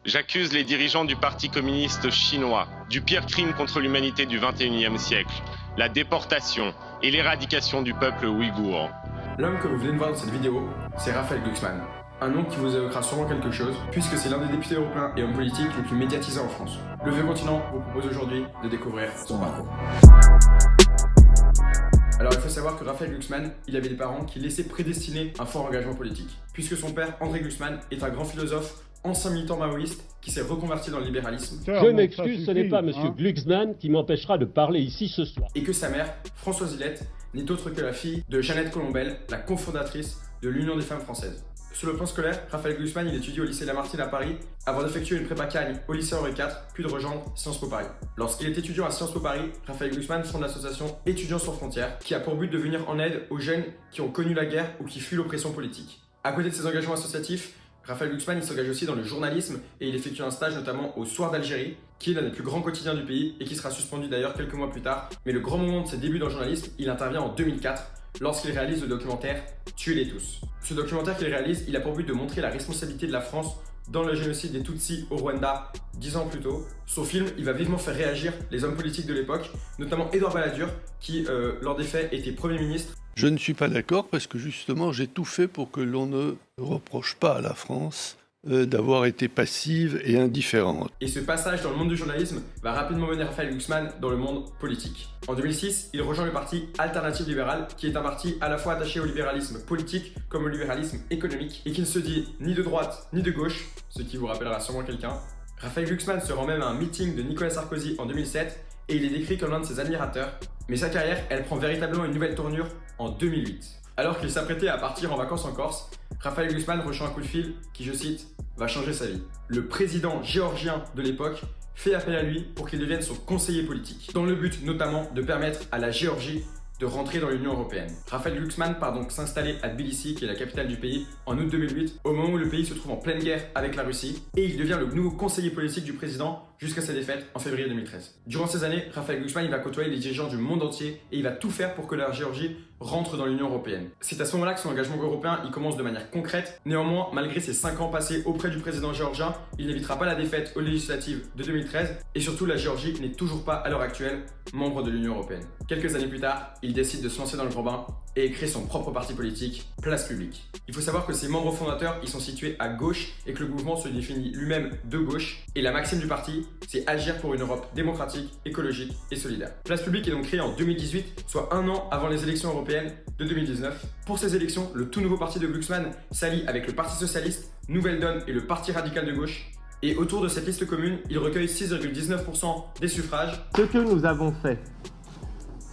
J'accuse les dirigeants du Parti communiste chinois du pire crime contre l'humanité du XXIe siècle, la déportation et l'éradication du peuple ouïghour. L'homme que vous venez de voir dans cette vidéo, c'est Raphaël Glucksmann. Un nom qui vous évoquera sûrement quelque chose, puisque c'est l'un des députés européens et hommes politiques les plus médiatisés en France. Le Vieux Continent vous propose aujourd'hui de découvrir son parcours. Alors il faut savoir que Raphaël Glucksmann, il avait des parents qui laissaient prédestiner un fort engagement politique, puisque son père, André Glucksmann, est un grand philosophe, ancien militant maoïste, qui s'est reconverti dans le libéralisme. Je m'excuse, ce n'est pas M. Glucksmann qui m'empêchera de parler ici ce soir. Et que sa mère, Françoise Hillette, n'est autre que la fille de Jeannette Colombel, la cofondatrice de l'Union des femmes françaises. Sur le plan scolaire, Raphaël Glucksmann il étudie au lycée Lamartine à Paris avant d'effectuer une prépa Cagne au lycée Henri IV, puis de rejoindre Sciences Po Paris. Lorsqu'il est étudiant à Sciences Po Paris, Raphaël Glucksmann fonde l'association Étudiants sans frontières, qui a pour but de venir en aide aux jeunes qui ont connu la guerre ou qui fuient l'oppression politique. À côté de ses engagements associatifs, Raphaël Glucksmann il s'engage aussi dans le journalisme et il effectue un stage notamment au Soir d'Algérie, qui est l'un des plus grands quotidiens du pays et qui sera suspendu d'ailleurs quelques mois plus tard. Mais le grand moment de ses débuts dans le journalisme, il intervient en 2004 lorsqu'il réalise le documentaire Tuez-les tous. Ce documentaire qu'il réalise, il a pour but de montrer la responsabilité de la France dans le génocide des Tutsis au Rwanda 10 ans plus tôt. Son film, il va vivement faire réagir les hommes politiques de l'époque, notamment Édouard Balladur, qui, lors des faits, était Premier ministre. Je ne suis pas d'accord parce que justement, j'ai tout fait pour que l'on ne reproche pas à la France d'avoir été passive et indifférente. Et ce passage dans le monde du journalisme va rapidement mener Raphaël Glucksmann dans le monde politique. En 2006, il rejoint le parti Alternative Libérale, qui est un parti à la fois attaché au libéralisme politique comme au libéralisme économique, et qui ne se dit ni de droite ni de gauche, ce qui vous rappellera sûrement quelqu'un. Raphaël Glucksmann se rend même à un meeting de Nicolas Sarkozy en 2007, et il est décrit comme l'un de ses admirateurs. Mais sa carrière, elle prend véritablement une nouvelle tournure en 2008. Alors qu'il s'apprêtait à partir en vacances en Corse, Raphaël Glucksmann reçoit un coup de fil qui, je cite, va changer sa vie. Le président géorgien de l'époque fait appel à lui pour qu'il devienne son conseiller politique, dans le but notamment de permettre à la Géorgie de rentrer dans l'Union Européenne. Raphaël Glucksmann part donc s'installer à Tbilissi, qui est la capitale du pays, en août 2008, au moment où le pays se trouve en pleine guerre avec la Russie, et il devient le nouveau conseiller politique du président jusqu'à sa défaite en février 2013. Durant ces années, Raphaël Glucksmann il va côtoyer les dirigeants du monde entier et il va tout faire pour que la Géorgie rentre dans l'Union Européenne. C'est à ce moment-là que son engagement européen il commence de manière concrète. Néanmoins, malgré ses 5 ans passés auprès du président géorgien, il n'évitera pas la défaite aux législatives de 2013 et surtout la Géorgie n'est toujours pas à l'heure actuelle membre de l'Union Européenne. Quelques années plus tard, il décide de se lancer dans le grand bain et crée son propre parti politique, Place Publique. Il faut savoir que ses membres fondateurs ils sont situés à gauche et que le mouvement se définit lui-même de gauche. Et la maxime du parti, c'est agir pour une Europe démocratique, écologique et solidaire. Place Publique est donc créée en 2018, soit un an avant les élections européennes de 2019. Pour ces élections, le tout nouveau parti de Glucksmann s'allie avec le Parti Socialiste, Nouvelle Donne et le Parti Radical de Gauche. Et autour de cette liste commune, il recueille 6,19% des suffrages. Ce que nous avons fait,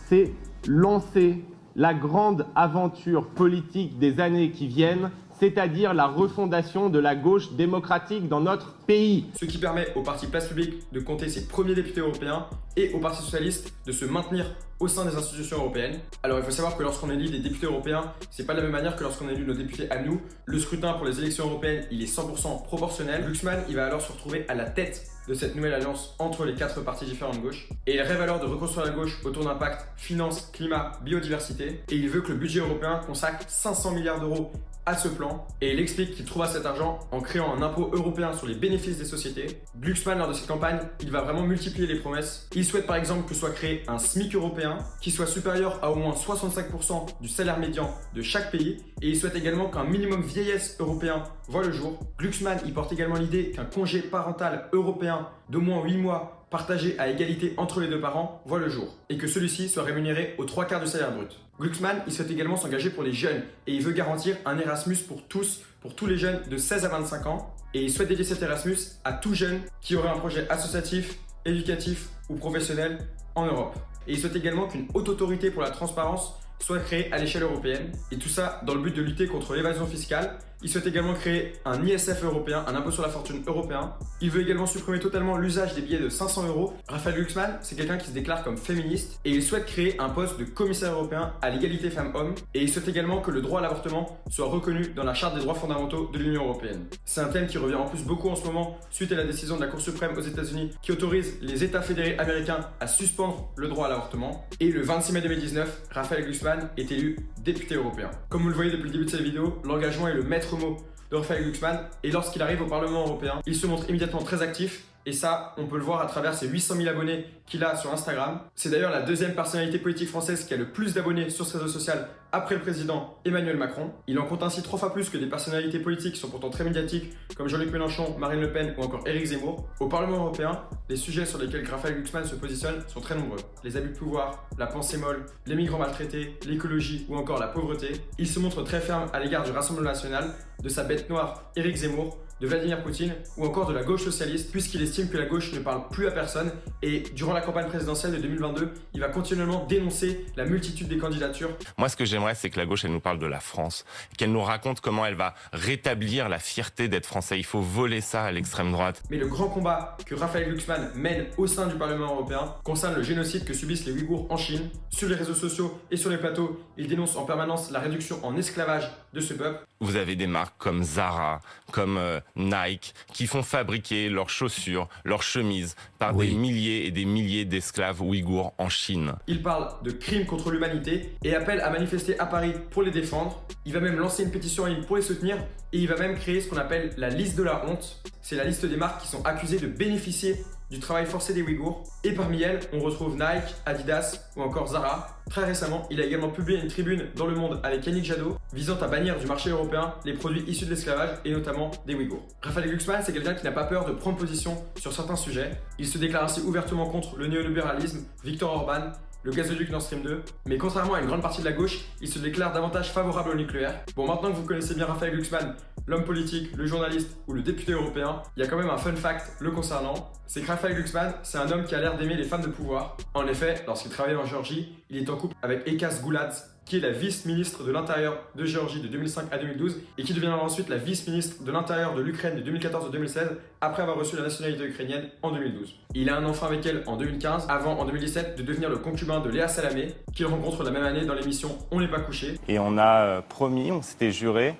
c'est lancer la grande aventure politique des années qui viennent, c'est-à-dire la refondation de la gauche démocratique dans notre pays. Ce qui permet au parti Place Publique de compter ses premiers députés européens et au Parti Socialiste de se maintenir au sein des institutions européennes. Alors il faut savoir que lorsqu'on élit des députés européens, c'est pas de la même manière que lorsqu'on élit nos députés à nous. Le scrutin pour les élections européennes, il est 100% proportionnel. Glucksmann, il va alors se retrouver à la tête de cette nouvelle alliance entre les 4 partis différents de gauche. Et il rêve alors de reconstruire la gauche autour d'un pacte finance, climat, biodiversité. Et il veut que le budget européen consacre 500 milliards d'euros à ce plan, et il explique qu'il trouvera cet argent en créant un impôt européen sur les bénéfices des sociétés. Glucksmann, lors de cette campagne, il va vraiment multiplier les promesses. Il souhaite par exemple que soit créé un SMIC européen qui soit supérieur à au moins 65% du salaire médian de chaque pays, et il souhaite également qu'un minimum vieillesse européen voit le jour. Glucksmann, il porte également l'idée qu'un congé parental européen d'au moins 8 mois partagé à égalité entre les 2 parents voit le jour, et que celui-ci soit rémunéré aux 3/4 du salaire brut. Glucksmann, il souhaite également s'engager pour les jeunes, et il veut garantir un Erasmus pour tous les jeunes de 16 à 25 ans, et il souhaite dédier cet Erasmus à tout jeune qui aurait un projet associatif, éducatif ou professionnel en Europe. Et il souhaite également qu'une haute autorité pour la transparence soit créée à l'échelle européenne, et tout ça dans le but de lutter contre l'évasion fiscale. Il souhaite également créer un ISF européen, un impôt sur la fortune européen. Il veut également supprimer totalement l'usage des billets de 500 €. Raphaël Glucksmann, c'est quelqu'un qui se déclare comme féministe et il souhaite créer un poste de commissaire européen à l'égalité femmes-hommes. Et il souhaite également que le droit à l'avortement soit reconnu dans la charte des droits fondamentaux de l'Union européenne. C'est un thème qui revient en plus beaucoup en ce moment suite à la décision de la Cour suprême aux États-Unis qui autorise les États fédérés américains à suspendre le droit à l'avortement. Et le 26 mai 2019, Raphaël Glucksmann est élu député européen. Comme vous le voyez depuis le début de cette vidéo, l'engagement est le maître mot de Raphaël Glucksmann et lorsqu'il arrive au Parlement européen, il se montre immédiatement très actif. Et ça, on peut le voir à travers ses 800 000 abonnés qu'il a sur Instagram. C'est d'ailleurs la deuxième personnalité politique française qui a le plus d'abonnés sur ce réseau social après le président Emmanuel Macron. Il en compte ainsi 3 fois plus que des personnalités politiques qui sont pourtant très médiatiques comme Jean-Luc Mélenchon, Marine Le Pen ou encore Éric Zemmour. Au Parlement européen, les sujets sur lesquels Raphaël Glucksmann se positionne sont très nombreux. Les abus de pouvoir, la pensée molle, les migrants maltraités, l'écologie ou encore la pauvreté. Il se montre très ferme à l'égard du Rassemblement national, de sa bête noire Éric Zemmour, de Vladimir Poutine ou encore de la gauche socialiste puisqu'il estime que la gauche ne parle plus à personne et durant la campagne présidentielle de 2022, il va continuellement dénoncer la multitude des candidatures. Moi, ce que j'aimerais, c'est que la gauche, elle nous parle de la France, qu'elle nous raconte comment elle va rétablir la fierté d'être français. Il faut voler ça à l'extrême droite. Mais le grand combat que Raphaël Glucksmann mène au sein du Parlement européen concerne le génocide que subissent les Ouïghours en Chine. Sur les réseaux sociaux et sur les plateaux, il dénonce en permanence la réduction en esclavage de ce peuple. Vous avez des marques comme Zara, comme Nike, qui font fabriquer leurs chaussures, leurs chemises par des milliers et des milliers d'esclaves ouïghours en Chine. Il parle de crimes contre l'humanité et appelle à manifester à Paris pour les défendre. Il va même lancer une pétition en ligne pour les soutenir et il va même créer ce qu'on appelle la liste de la honte. C'est la liste des marques qui sont accusées de bénéficier du travail forcé des Ouïghours. Et parmi elles, on retrouve Nike, Adidas ou encore Zara. Très récemment, il a également publié une tribune dans Le Monde avec Yannick Jadot visant à bannir du marché européen les produits issus de l'esclavage et notamment des Ouïghours. Raphaël Glucksmann, c'est quelqu'un qui n'a pas peur de prendre position sur certains sujets. Il se déclare ainsi ouvertement contre le néolibéralisme, Viktor Orban, le gazoduc Nord Stream 2, mais contrairement à une grande partie de la gauche, il se déclare davantage favorable au nucléaire. Bon, maintenant que vous connaissez bien Raphaël Glucksmann, l'homme politique, le journaliste ou le député européen, il y a quand même un fun fact le concernant, c'est que Raphaël Glucksmann, c'est un homme qui a l'air d'aimer les femmes de pouvoir. En effet, lorsqu'il travaillait en Géorgie, il est en couple avec Ekas Gouladze, qui est la vice-ministre de l'Intérieur de Géorgie de 2005 à 2012 et qui deviendra ensuite la vice-ministre de l'Intérieur de l'Ukraine de 2014 à 2016 après avoir reçu la nationalité ukrainienne en 2012. Il a un enfant avec elle en 2015 avant en 2017 de devenir le concubin de Léa Salamé qu'il rencontre la même année dans l'émission On n'est pas couché. Et on a promis, on s'était juré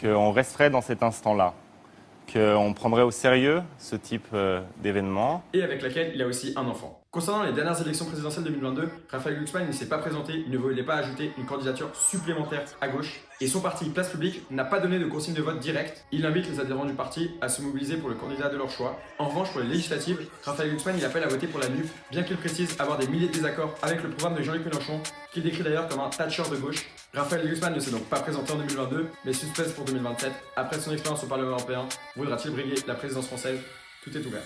qu'on resterait dans cet instant-là, qu'on prendrait au sérieux ce type d'événement. Et avec laquelle il a aussi un enfant. Concernant les dernières élections présidentielles 2022, Raphaël Glucksmann ne s'est pas présenté, il ne voulait pas ajouter une candidature supplémentaire à gauche. Et son parti Place Publique n'a pas donné de consigne de vote directe. Il invite les adhérents du parti à se mobiliser pour le candidat de leur choix. En revanche, pour les législatives, Raphaël Glucksmann il appelle à voter pour la NUP, bien qu'il précise avoir des milliers de désaccords avec le programme de Jean-Luc Mélenchon, qu'il décrit d'ailleurs comme un Thatcher de gauche. Raphaël Glucksmann ne s'est donc pas présenté en 2022, mais suspense pour 2027. Après son expérience au Parlement européen, voudra-t-il briguer la présidence française? Tout est ouvert.